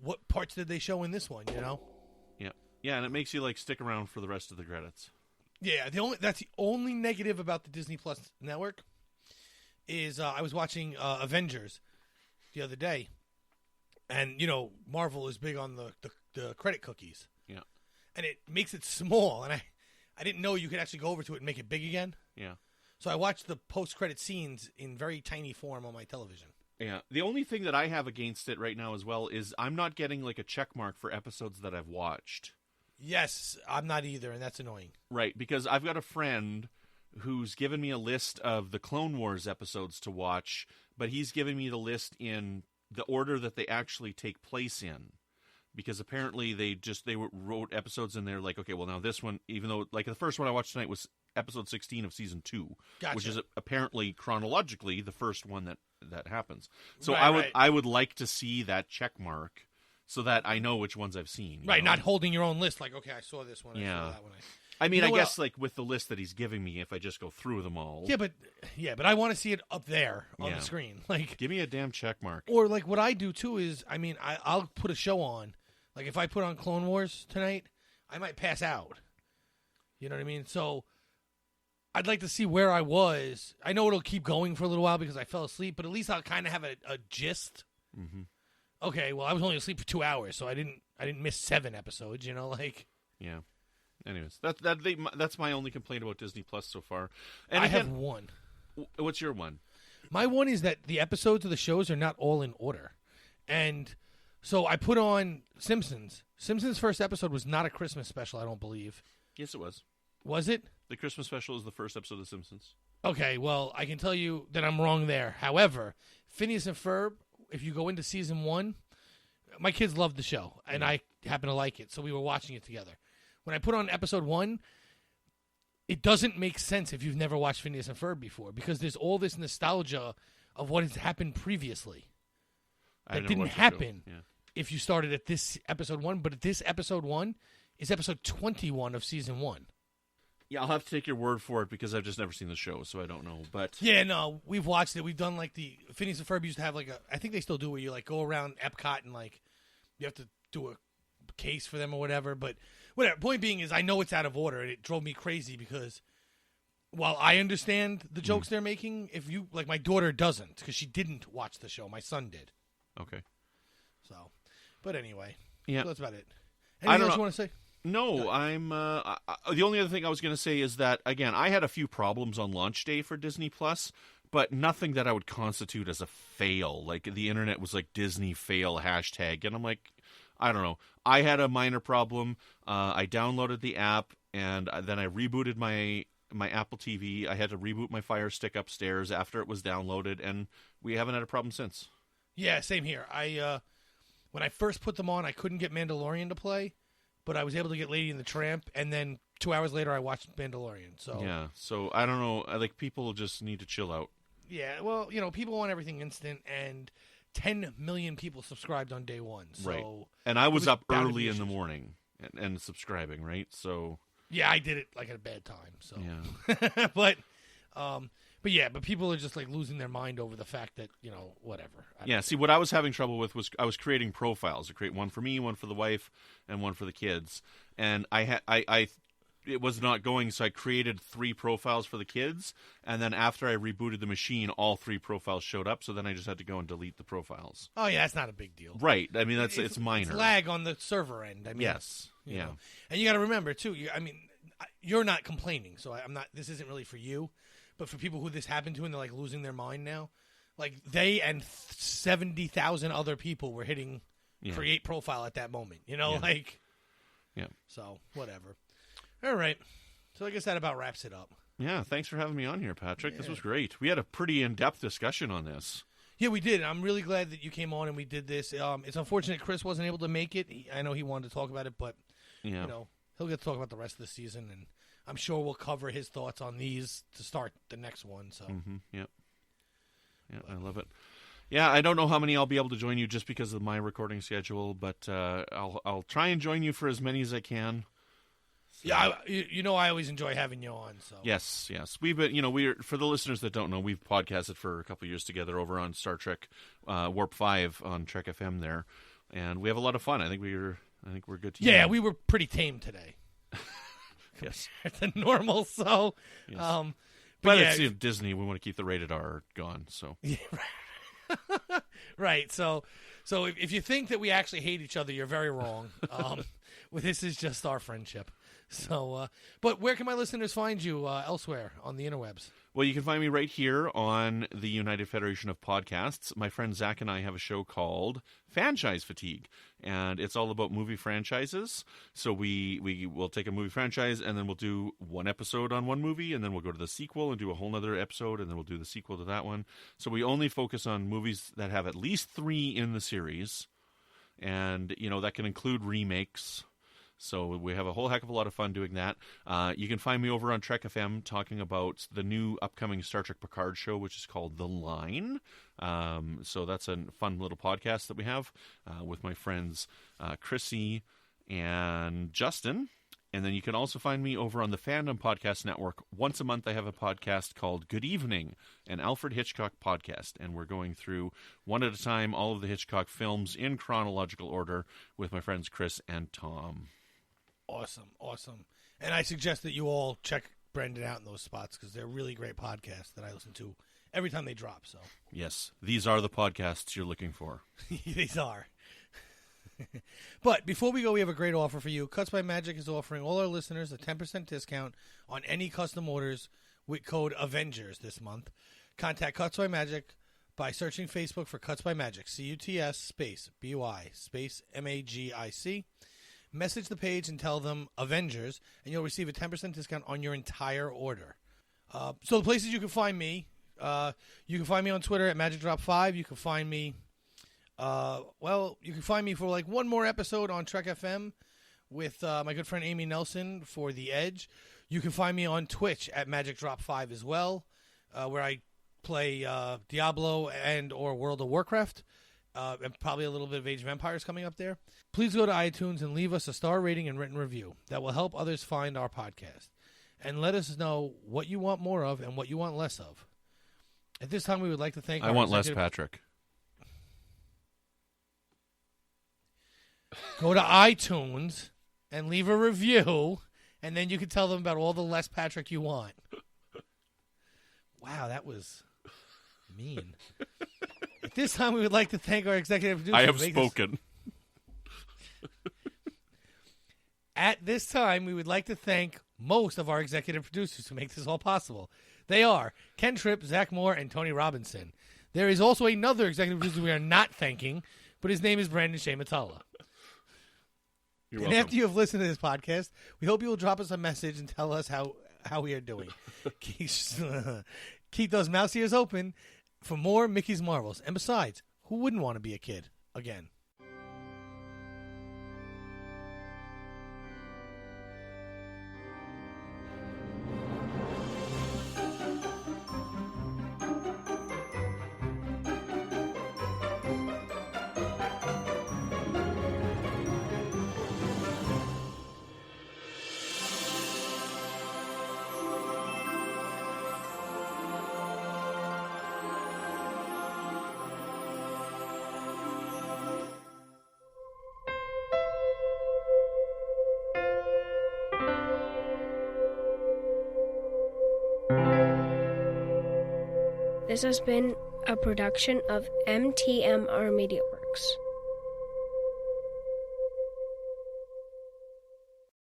what parts did they show in this one? Yeah, and it makes you like stick around for the rest of the credits. Yeah, that's the only negative about the Disney Plus network is I was watching Avengers the other day, and Marvel is big on the credit cookies. Yeah, and it makes it small, and I didn't know you could actually go over to it and make it big again. Yeah, so I watched the post-credit scenes in very tiny form on my television. Yeah, the only thing that I have against it right now as well is I'm not getting like a check mark for episodes that I've watched. Yes, I'm not either, and that's annoying. Right, because I've got a friend who's given me a list of the Clone Wars episodes to watch, but he's given me the list in the order that they actually take place in. Because apparently they wrote episodes in there like, okay, well now this one, even though like the first one I watched tonight was episode 16 of season 2, gotcha. Which is apparently chronologically the first one that happens. So right. I would like to see that check mark so that I know which ones I've seen. Right, not holding your own list like, okay, I saw this one, I saw that one. I mean, I guess like with the list that he's giving me, if I just go through them all. Yeah, but I want to see it up there on the screen. Like, give me a damn check mark. Or like what I do too is, I mean, I'll put a show on. Like if I put on Clone Wars tonight, I might pass out. You know what I mean? So I'd like to see where I was. I know it'll keep going for a little while because I fell asleep, but at least I'll kind of have a gist. Mm-hmm. Okay, well, I was only asleep for 2 hours, so I didn't miss 7 episodes. Like. Yeah. Anyways, that's my only complaint about Disney Plus so far. And I have one. What's your one? My one is that the episodes of the shows are not all in order, and so I put on Simpsons. Simpsons' first episode was not a Christmas special, I don't believe. Yes, it was. Was it? The Christmas special is the first episode of The Simpsons. Okay, well, I can tell you that I'm wrong there. However, Phineas and Ferb, if you go into season 1, my kids loved the show, and I happen to like it, so we were watching it together. When I put on episode 1, it doesn't make sense if you've never watched Phineas and Ferb before, because there's all this nostalgia of what has happened previously. That didn't happen if you started at this episode 1, but this episode 1 is episode 21 of season 1. Yeah, I'll have to take your word for it because I've just never seen the show, so I don't know. But yeah, no, we've watched it. We've done like the Phineas and Ferb used to have like I think they still do, where you like go around Epcot and like you have to do a case for them or whatever. But whatever. Point being is, I know it's out of order, and it drove me crazy because while I understand the jokes they're making, if you like, my daughter doesn't because she didn't watch the show. My son did. Okay. So, but anyway, yeah, so that's about it. Anything else you want to say? No, I'm. The only other thing I was going to say is that again, I had a few problems on launch day for Disney Plus, but nothing that I would constitute as a fail. Like the internet was like Disney fail hashtag, and I'm like, I don't know. I had a minor problem. I downloaded the app, and then I rebooted my Apple TV. I had to reboot my Fire Stick upstairs after it was downloaded, and we haven't had a problem since. Yeah, same here. When I first put them on, I couldn't get Mandalorian to play, but I was able to get Lady and the Tramp, and then 2 hours later I watched Mandalorian. So yeah, so I don't know. Like people just need to chill out. Yeah, well, people want everything instant, and 10 million people subscribed on day 1. So right. And I was up early in the morning and subscribing, right? So yeah, I did it like at a bad time. So yeah, but people are just like losing their mind over the fact that whatever. Yeah. See, what I was having trouble with was I was creating profiles. I create one for me, one for the wife, and one for the kids. And it was not going, so I created 3 profiles for the kids, and then after I rebooted the machine, all 3 profiles showed up, so then I just had to go and delete the profiles. Oh, yeah, that's not a big deal. Right. I mean, it's minor. It's lag on the server end. I mean, yes. Yeah. And you got to remember, too, you're not complaining, so this isn't really for you, but for people who this happened to and they're, like, losing their mind now, like, they and 70,000 other people were hitting create profile at that moment, Yeah. So, whatever. All right. So I guess that about wraps it up. Yeah, thanks for having me on here, Patrick. Yeah. This was great. We had a pretty in-depth discussion on this. Yeah, we did. I'm really glad that you came on and we did this. It's unfortunate Chris wasn't able to make it. I know he wanted to talk about it, but he'll get to talk about the rest of the season, and I'm sure we'll cover his thoughts on these to start the next one. So, Yeah, I love it. Yeah, I don't know how many I'll be able to join you just because of my recording schedule, but I'll try and join you for as many as I can. So. Yeah, I always enjoy having you on. So yes, we've been, we're for the listeners that don't know, we've podcasted for a couple of years together over on Star Trek Warp 5 on Trek FM there, And we have a lot of fun. I think we're good to Yeah, we were pretty tame today. Yes. Compared to normal, so. Yes. But it's Disney. We want to keep the rated R gone. So. Yeah, right. Right. So if you think that we actually hate each other, you're very wrong. This is just our friendship. So, but where can my listeners find you elsewhere on the interwebs? Well, you can find me right here on the United Federation of Podcasts. My friend Zach and I have a show called Fanchise Fatigue, and it's all about movie franchises. So we will take a movie franchise, and then we'll do one episode on one movie, and then we'll go to the sequel and do a whole other episode, and then we'll do the sequel to that one. So we only focus on movies that have at least 3 in the series, and, that can include remakes. So we have a whole heck of a lot of fun doing that. You can find me over on Trek FM talking about the new upcoming Star Trek Picard show, which is called The Line. So that's a fun little podcast that we have with my friends Chrissy and Justin. And then you can also find me over on the Fandom Podcast Network. Once a month I have a podcast called Good Evening, an Alfred Hitchcock podcast. And we're going through one at a time all of the Hitchcock films in chronological order with my friends Chris and Tom. Awesome. And I suggest that you all check Brandon out in those spots because they're really great podcasts that I listen to every time they drop. So yes, these are the podcasts you're looking for. These are. But before we go, we have a great offer for you. Cuts by Magic is offering all our listeners a 10% discount on any custom orders with code Avengers this month. Contact Cuts by Magic by searching Facebook for Cuts by Magic, CUTS space BY space MAGIC. Message the page and tell them Avengers, and you'll receive a 10% discount on your entire order. So the places you can find me, you can find me on Twitter at MagicDrop5. You can find me, you can find me for like one more episode on Trek FM with my good friend Amy Nelson for The Edge. You can find me on Twitch at MagicDrop5 as well, where I play Diablo and or World of Warcraft. And probably a little bit of Age of Empires coming up there. Please go to iTunes and leave us a star rating and written review. That will help others find our podcast. And let us know what you want more of and what you want less of. At this time, we would like to thank I want less Patrick. Go to iTunes and leave a review, and then you can tell them about all the less Patrick you want. Wow, that was mean. At this time, we would like to thank our executive producer. I have spoken. At this time, we would like to thank most of our executive producers who make this all possible. They are Ken Tripp, Zach Moore, and Tony Robinson. There is also another executive producer we are not thanking, but his name is Brandon-Shea Mutala. You're and welcome. after you have listened to this podcast, we hope you will drop us a message and tell us how we are doing. Keep those mouse ears open for more Mickey's Marvels. And besides, who wouldn't want to be a kid again? This has been a production of MTMR Media Works.